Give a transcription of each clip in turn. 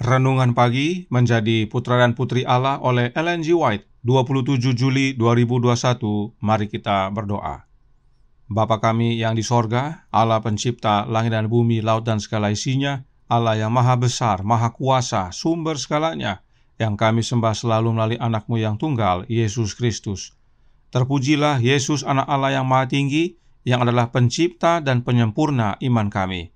Renungan Pagi menjadi Putra dan Putri Allah oleh Ellen G. White, 27 Juli 2021. Mari kita berdoa. Bapa kami yang di sorga, Allah pencipta langit dan bumi, laut dan segala isinya, Allah yang maha besar, maha kuasa, sumber segalanya, yang kami sembah selalu melalui anak-Mu yang tunggal, Yesus Kristus. Terpujilah Yesus, anak Allah yang maha tinggi, yang adalah pencipta dan penyempurna iman kami.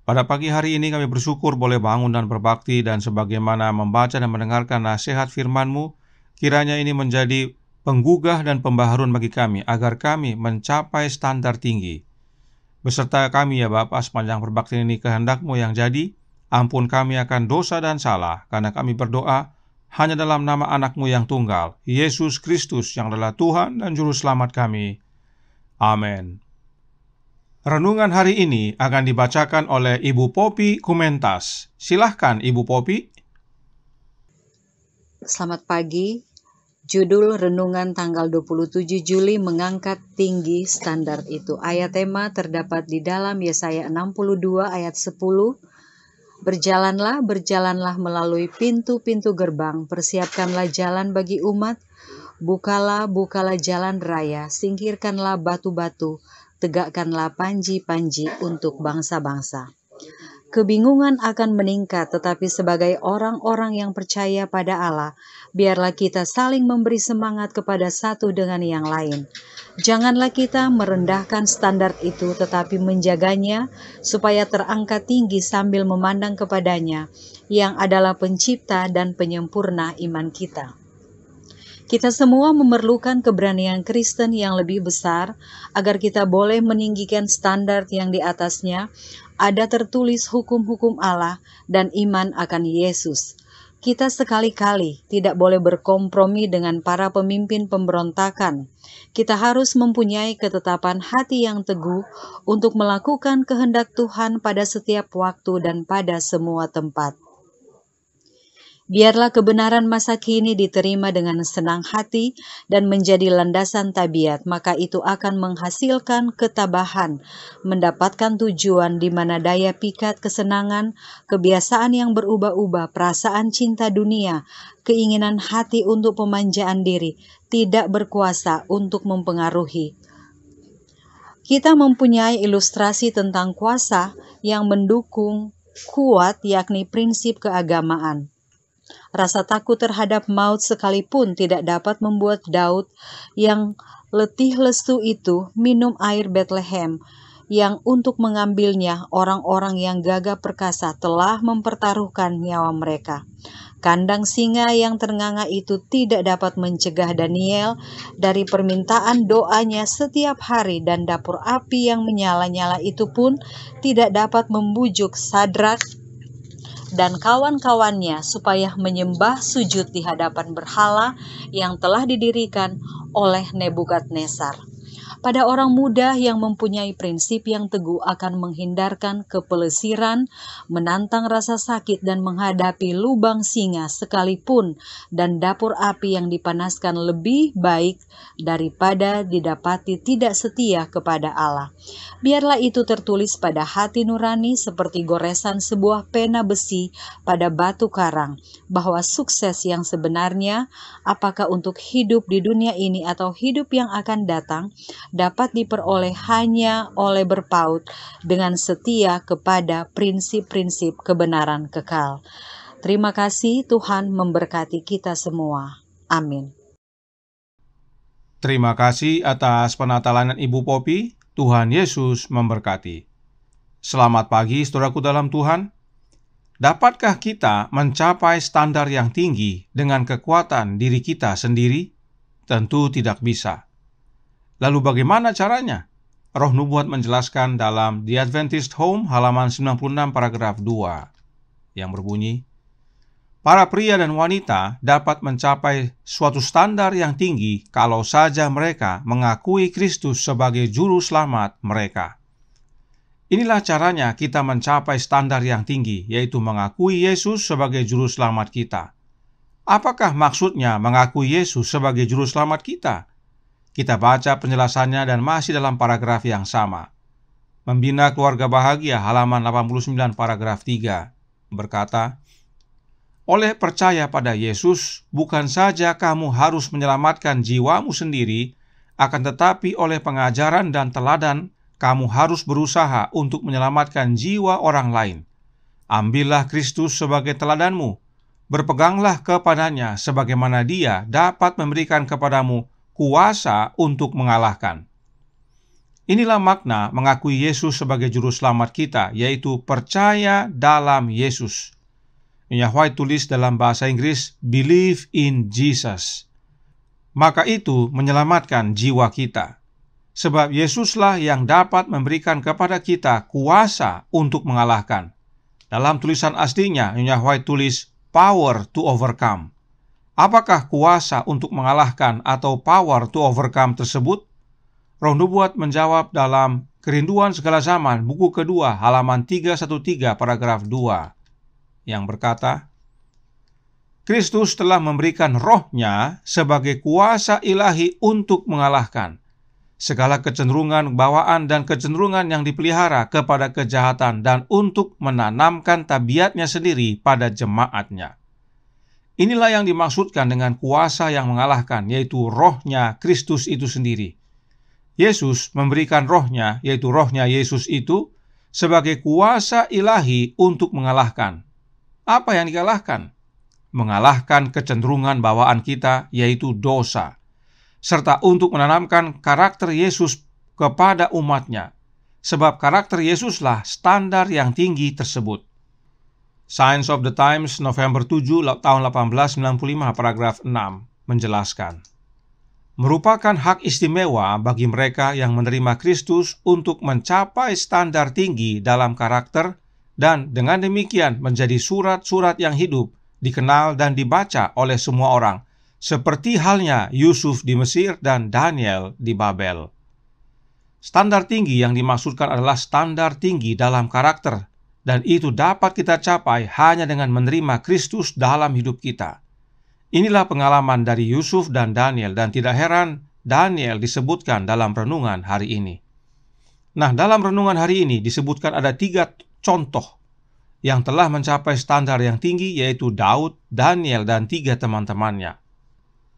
Pada pagi hari ini kami bersyukur boleh bangun dan berbakti, dan sebagaimana membaca dan mendengarkan nasihat firman-Mu, kiranya ini menjadi penggugah dan pembaharuan bagi kami, agar kami mencapai standar tinggi. Beserta kami ya Bapa, sepanjang berbakti ini kehendak-Mu yang jadi. Ampun kami akan dosa dan salah, karena kami berdoa hanya dalam nama anak-Mu yang tunggal, Yesus Kristus, yang adalah Tuhan dan Juru Selamat kami. Amin. Renungan hari ini akan dibacakan oleh Ibu Poppy Kumentas. Silahkan Ibu Poppy. Selamat pagi. Judul renungan tanggal 27 Juli mengangkat tinggi standar itu. Ayat tema terdapat di dalam Yesaya 62 ayat 10. Berjalanlah, berjalanlah melalui pintu-pintu gerbang, persiapkanlah jalan bagi umat, bukalah, bukalah jalan raya, singkirkanlah batu-batu, tegakkanlah panji-panji untuk bangsa-bangsa. Kebingungan akan meningkat, tetapi sebagai orang-orang yang percaya pada Allah, biarlah kita saling memberi semangat kepada satu dengan yang lain. Janganlah kita merendahkan standar itu, tetapi menjaganya supaya terangkat tinggi sambil memandang kepadanya, yang adalah pencipta dan penyempurna iman kita. Kita semua memerlukan keberanian Kristen yang lebih besar agar kita boleh meninggikan standar yang di atasnya. Ada tertulis hukum-hukum Allah dan iman akan Yesus. Kita sekali-kali tidak boleh berkompromi dengan para pemimpin pemberontakan. Kita harus mempunyai ketetapan hati yang teguh untuk melakukan kehendak Tuhan pada setiap waktu dan pada semua tempat. Biarlah kebenaran masa kini diterima dengan senang hati dan menjadi landasan tabiat, maka itu akan menghasilkan ketabahan, mendapatkan tujuan di mana daya pikat kesenangan, kebiasaan yang berubah-ubah, perasaan cinta dunia, keinginan hati untuk pemanjaan diri, tidak berkuasa untuk mempengaruhi. Kita mempunyai ilustrasi tentang kuasa yang mendukung kuat, yakni prinsip keagamaan. Rasa takut terhadap maut sekalipun tidak dapat membuat Daud yang letih lesu itu minum air Bethlehem, yang untuk mengambilnya orang-orang yang gagah perkasa telah mempertaruhkan nyawa mereka. Kandang singa yang ternganga itu tidak dapat mencegah Daniel dari permintaan doanya setiap hari, dan dapur api yang menyala-nyala itu pun tidak dapat membujuk Sadrak dan kawan-kawannya supaya menyembah sujud di hadapan berhala yang telah didirikan oleh Nebukadnezar. Pada orang muda yang mempunyai prinsip yang teguh akan menghindarkan kepelesiran, menantang rasa sakit dan menghadapi lubang singa sekalipun, dan dapur api yang dipanaskan lebih baik daripada didapati tidak setia kepada Allah. Biarlah itu tertulis pada hati nurani seperti goresan sebuah pena besi pada batu karang, bahwa sukses yang sebenarnya, apakah untuk hidup di dunia ini atau hidup yang akan datang, dapat diperoleh hanya oleh berpaut dengan setia kepada prinsip-prinsip kebenaran kekal. Terima kasih, Tuhan memberkati kita semua. Amin. Terima kasih atas penata Ibu Poppy. Tuhan Yesus memberkati. Selamat pagi saudaraku dalam Tuhan. Dapatkah kita mencapai standar yang tinggi dengan kekuatan diri kita sendiri? Tentu tidak bisa. Lalu bagaimana caranya? Roh Nubuat menjelaskan dalam The Adventist Home halaman 96 paragraf 2 yang berbunyi, para pria dan wanita dapat mencapai suatu standar yang tinggi kalau saja mereka mengakui Kristus sebagai juru selamat mereka. Inilah caranya kita mencapai standar yang tinggi, yaitu mengakui Yesus sebagai juru selamat kita. Apakah maksudnya mengakui Yesus sebagai juru selamat kita? Kita baca penjelasannya dan masih dalam paragraf yang sama. Membina Keluarga Bahagia halaman 89 paragraf 3 berkata, Oleh percaya pada Yesus, bukan saja kamu harus menyelamatkan jiwamu sendiri, akan tetapi oleh pengajaran dan teladan, kamu harus berusaha untuk menyelamatkan jiwa orang lain. Ambillah Kristus sebagai teladanmu, berpeganglah kepadanya sebagaimana Dia dapat memberikan kepadamu kuasa untuk mengalahkan. Inilah makna mengakui Yesus sebagai juru selamat kita, yaitu percaya dalam Yesus. Nyonya White tulis dalam bahasa Inggris, believe in Jesus. Maka itu menyelamatkan jiwa kita. Sebab Yesuslah yang dapat memberikan kepada kita kuasa untuk mengalahkan. Dalam tulisan aslinya, Nyonya White tulis, power to overcome. Apakah kuasa untuk mengalahkan atau power to overcome tersebut? Roh Nubuat menjawab dalam Kerinduan Segala Zaman, buku kedua, halaman 313, paragraf 2. Yang berkata, Kristus telah memberikan roh-Nya sebagai kuasa ilahi untuk mengalahkan segala kecenderungan bawaan dan kecenderungan yang dipelihara kepada kejahatan dan untuk menanamkan tabiatnya sendiri pada jemaat-Nya. Inilah yang dimaksudkan dengan kuasa yang mengalahkan, yaitu roh-Nya Kristus itu sendiri. Yesus memberikan roh-Nya, yaitu roh-Nya Yesus itu, sebagai kuasa ilahi untuk mengalahkan. Apa yang dikalahkan? Mengalahkan kecenderungan bawaan kita, yaitu dosa, serta untuk menanamkan karakter Yesus kepada umat-Nya, sebab karakter Yesuslah standar yang tinggi tersebut. Signs of the Times, November 7, tahun 1895, paragraf 6, menjelaskan, merupakan hak istimewa bagi mereka yang menerima Kristus untuk mencapai standar tinggi dalam karakter, dan dengan demikian menjadi surat-surat yang hidup, dikenal dan dibaca oleh semua orang, seperti halnya Yusuf di Mesir dan Daniel di Babel. Standar tinggi yang dimaksudkan adalah standar tinggi dalam karakter, dan itu dapat kita capai hanya dengan menerima Kristus dalam hidup kita. Inilah pengalaman dari Yusuf dan Daniel, dan tidak heran Daniel disebutkan dalam renungan hari ini. Nah, dalam renungan hari ini disebutkan ada 3 contoh yang telah mencapai standar yang tinggi, yaitu Daud, Daniel, dan 3 teman-temannya.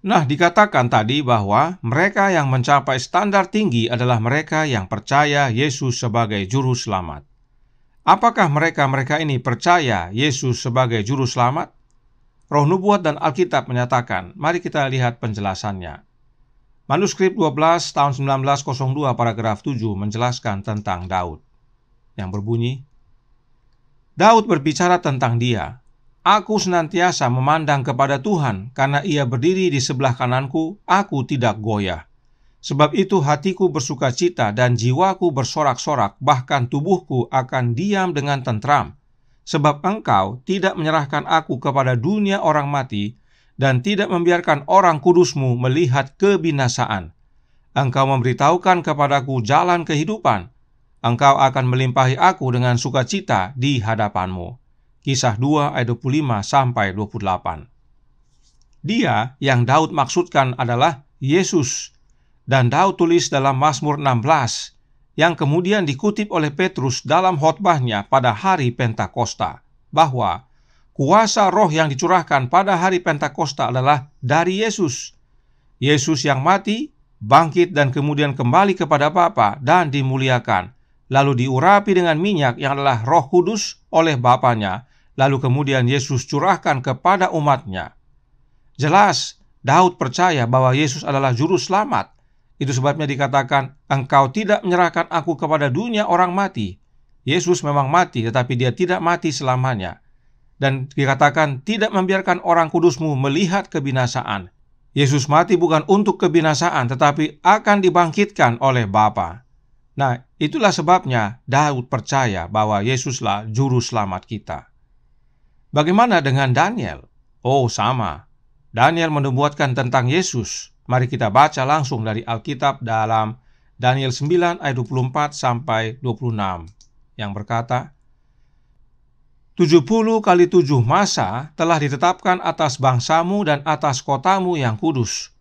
Nah, dikatakan tadi bahwa mereka yang mencapai standar tinggi adalah mereka yang percaya Yesus sebagai juru selamat. Apakah mereka ini percaya Yesus sebagai juru selamat? Roh Nubuat dan Alkitab menyatakan, mari kita lihat penjelasannya. Manuskrip 12 tahun 1902 paragraf 7 menjelaskan tentang Daud, yang berbunyi, Daud berbicara tentang dia, aku senantiasa memandang kepada Tuhan, karena Ia berdiri di sebelah kananku, aku tidak goyah. Sebab itu hatiku bersuka cita dan jiwaku bersorak-sorak, bahkan tubuhku akan diam dengan tentram. Sebab Engkau tidak menyerahkan aku kepada dunia orang mati, dan tidak membiarkan orang kudus-Mu melihat kebinasaan. Engkau memberitahukan kepadaku jalan kehidupan. Engkau akan melimpahi aku dengan sukacita di hadapan-Mu. Kisah 2 ayat 25 sampai 28. Dia yang Daud maksudkan adalah Yesus. Dan Daud tulis dalam Mazmur 16, yang kemudian dikutip oleh Petrus dalam khotbahnya pada hari Pentakosta, bahwa kuasa roh yang dicurahkan pada hari Pentakosta adalah dari Yesus. Yesus yang mati, bangkit dan kemudian kembali kepada Bapa dan dimuliakan, lalu diurapi dengan minyak yang adalah Roh Kudus oleh Bapanya, lalu kemudian Yesus curahkan kepada umat-Nya. Jelas, Daud percaya bahwa Yesus adalah juru selamat. Itu sebabnya dikatakan, Engkau tidak menyerahkan aku kepada dunia orang mati. Yesus memang mati, tetapi Dia tidak mati selamanya. Dan dikatakan, tidak membiarkan orang kudus-Mu melihat kebinasaan. Yesus mati bukan untuk kebinasaan, tetapi akan dibangkitkan oleh Bapa. Nah, itulah sebabnya Daud percaya bahwa Yesuslah juru selamat kita. Bagaimana dengan Daniel? Oh, sama. Daniel menubuatkan tentang Yesus. Mari kita baca langsung dari Alkitab dalam Daniel 9 ayat 24 sampai 26 yang berkata, 70 kali 7 masa telah ditetapkan atas bangsamu dan atas kotamu yang kudus,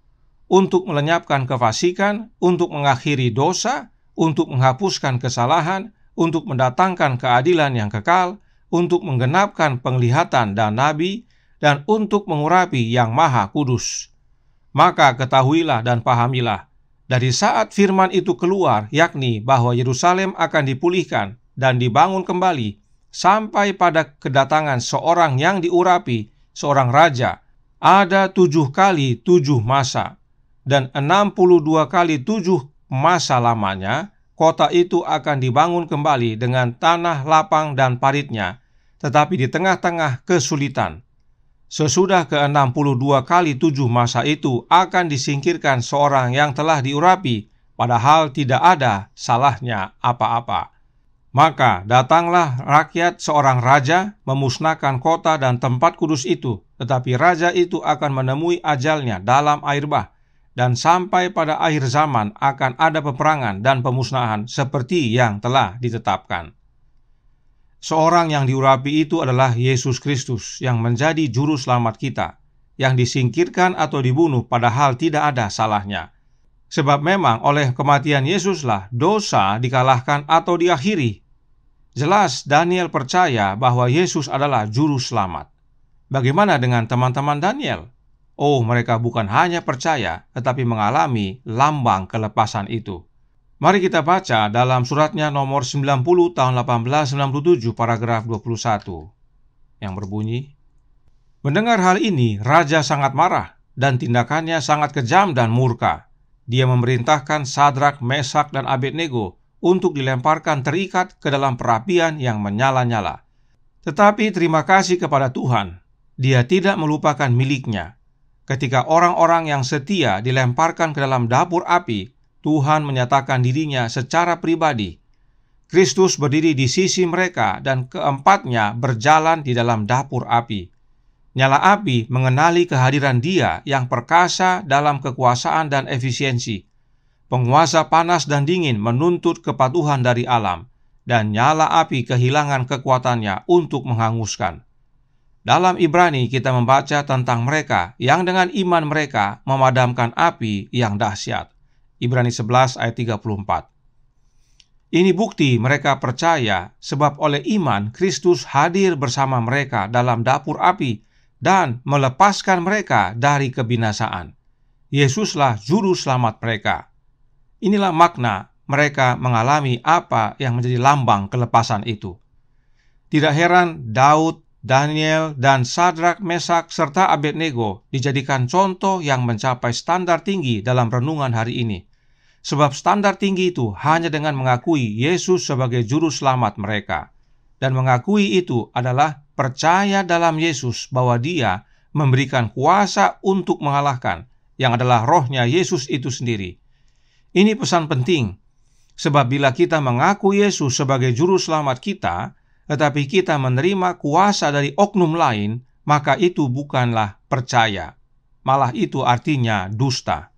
untuk melenyapkan kefasikan, untuk mengakhiri dosa, untuk menghapuskan kesalahan, untuk mendatangkan keadilan yang kekal, untuk menggenapkan penglihatan dan nabi, dan untuk mengurapi yang maha kudus. Maka ketahuilah dan pahamilah, dari saat firman itu keluar, yakni bahwa Yerusalem akan dipulihkan dan dibangun kembali, sampai pada kedatangan seorang yang diurapi, seorang raja, ada 7 kali 7 masa, dan 62 kali 7 masa lamanya, kota itu akan dibangun kembali dengan tanah lapang dan paritnya, tetapi di tengah-tengah kesulitan. Sesudah ke-62 kali 7 masa itu akan disingkirkan seorang yang telah diurapi, padahal tidak ada salahnya apa-apa. Maka datanglah rakyat seorang raja memusnahkan kota dan tempat kudus itu, tetapi raja itu akan menemui ajalnya dalam air bah, dan sampai pada akhir zaman akan ada peperangan dan pemusnahan seperti yang telah ditetapkan. Seorang yang diurapi itu adalah Yesus Kristus yang menjadi juru selamat kita, yang disingkirkan atau dibunuh padahal tidak ada salahnya. Sebab memang oleh kematian Yesuslah dosa dikalahkan atau diakhiri. Jelas Daniel percaya bahwa Yesus adalah juru selamat. Bagaimana dengan teman-teman Daniel? Oh, mereka bukan hanya percaya, tetapi mengalami lambang kelepasan itu. Mari kita baca dalam suratnya nomor 90 tahun 1897 paragraf 21 yang berbunyi, mendengar hal ini, raja sangat marah dan tindakannya sangat kejam dan murka. Dia memerintahkan Sadrak, Mesak, dan Abednego untuk dilemparkan terikat ke dalam perapian yang menyala-nyala. Tetapi terima kasih kepada Tuhan, dia tidak melupakan miliknya. Ketika orang-orang yang setia dilemparkan ke dalam dapur api, Tuhan menyatakan dirinya secara pribadi. Kristus berdiri di sisi mereka dan keempatnya berjalan di dalam dapur api. Nyala api mengenali kehadiran Dia yang perkasa dalam kekuasaan dan efisiensi. Penguasa panas dan dingin menuntut kepatuhan dari alam, dan nyala api kehilangan kekuatannya untuk menghanguskan. Dalam Ibrani kita membaca tentang mereka yang dengan iman mereka memadamkan api yang dahsyat. Ibrani 11 ayat 34. Ini bukti mereka percaya sebab oleh iman Kristus hadir bersama mereka dalam dapur api dan melepaskan mereka dari kebinasaan. Yesuslah juru selamat mereka. Inilah makna mereka mengalami apa yang menjadi lambang kelepasan itu. Tidak heran Daud, Daniel, dan Sadrak, Mesak, serta Abednego dijadikan contoh yang mencapai standar tinggi dalam renungan hari ini. Sebab standar tinggi itu hanya dengan mengakui Yesus sebagai juru selamat mereka. Dan mengakui itu adalah percaya dalam Yesus bahwa Dia memberikan kuasa untuk mengalahkan, yang adalah rohnya Yesus itu sendiri. Ini pesan penting, sebab bila kita mengaku Yesus sebagai juru selamat kita, tetapi kita menerima kuasa dari oknum lain, maka itu bukanlah percaya. Malah itu artinya dusta.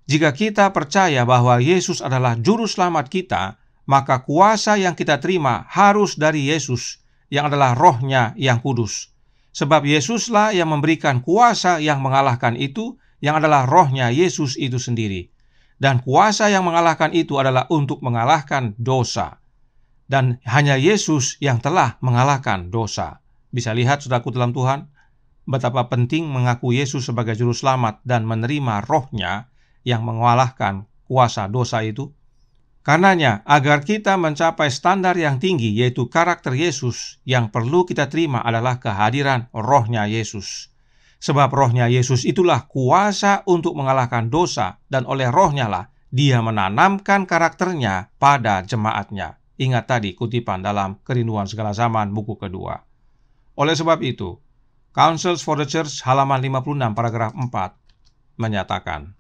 Jika kita percaya bahwa Yesus adalah juru selamat kita, maka kuasa yang kita terima harus dari Yesus, yang adalah rohnya yang kudus. Sebab Yesuslah yang memberikan kuasa yang mengalahkan itu, yang adalah rohnya Yesus itu sendiri. Dan kuasa yang mengalahkan itu adalah untuk mengalahkan dosa. Dan hanya Yesus yang telah mengalahkan dosa. Bisa lihat, saudaraku dalam Tuhan, betapa penting mengaku Yesus sebagai juru selamat dan menerima rohnya yang mengalahkan kuasa dosa itu. Karenanya, agar kita mencapai standar yang tinggi, yaitu karakter Yesus, yang perlu kita terima adalah kehadiran rohnya Yesus. Sebab rohnya Yesus itulah kuasa untuk mengalahkan dosa, dan oleh rohnya lah Dia menanamkan karakternya pada jemaatnya. Ingat tadi kutipan dalam Kerinduan Segala Zaman buku kedua. Oleh sebab itu, Counsels for the Church halaman 56 paragraf 4 menyatakan,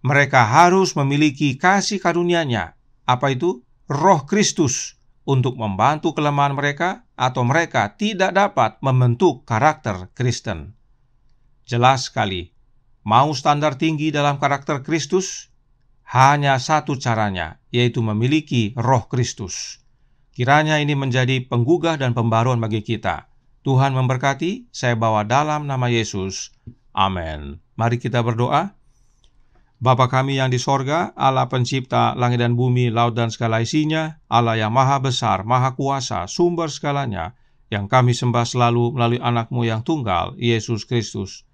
mereka harus memiliki kasih karunia-Nya. Apa itu? Roh Kristus untuk membantu kelemahan mereka, atau mereka tidak dapat membentuk karakter Kristen. Jelas sekali, mau standar tinggi dalam karakter Kristus? Hanya satu caranya, yaitu memiliki Roh Kristus. Kiranya ini menjadi penggugah dan pembaruan bagi kita. Tuhan memberkati, saya bawa dalam nama Yesus. Amin. Mari kita berdoa. Bapa kami yang di sorga, Allah pencipta langit dan bumi, laut dan segala isinya, Allah yang maha besar, maha kuasa, sumber segalanya, yang kami sembah selalu melalui anak-Mu yang tunggal, Yesus Kristus.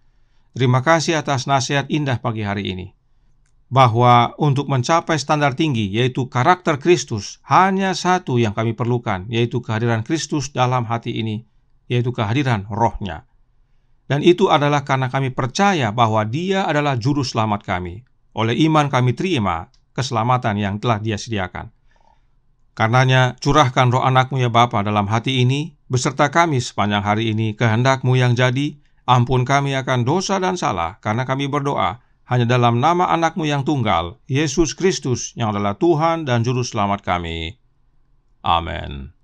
Terima kasih atas nasihat indah pagi hari ini, bahwa untuk mencapai standar tinggi, yaitu karakter Kristus, hanya satu yang kami perlukan, yaitu kehadiran Kristus dalam hati ini, yaitu kehadiran Roh-Nya. Dan itu adalah karena kami percaya bahwa Dia adalah juru selamat kami. Oleh iman kami terima keselamatan yang telah Dia sediakan. Karenanya, curahkan roh anak-Mu ya Bapa dalam hati ini, beserta kami sepanjang hari ini, kehendak-Mu yang jadi. Ampun kami akan dosa dan salah, karena kami berdoa hanya dalam nama anak-Mu yang tunggal, Yesus Kristus, yang adalah Tuhan dan Juru Selamat kami. Amin.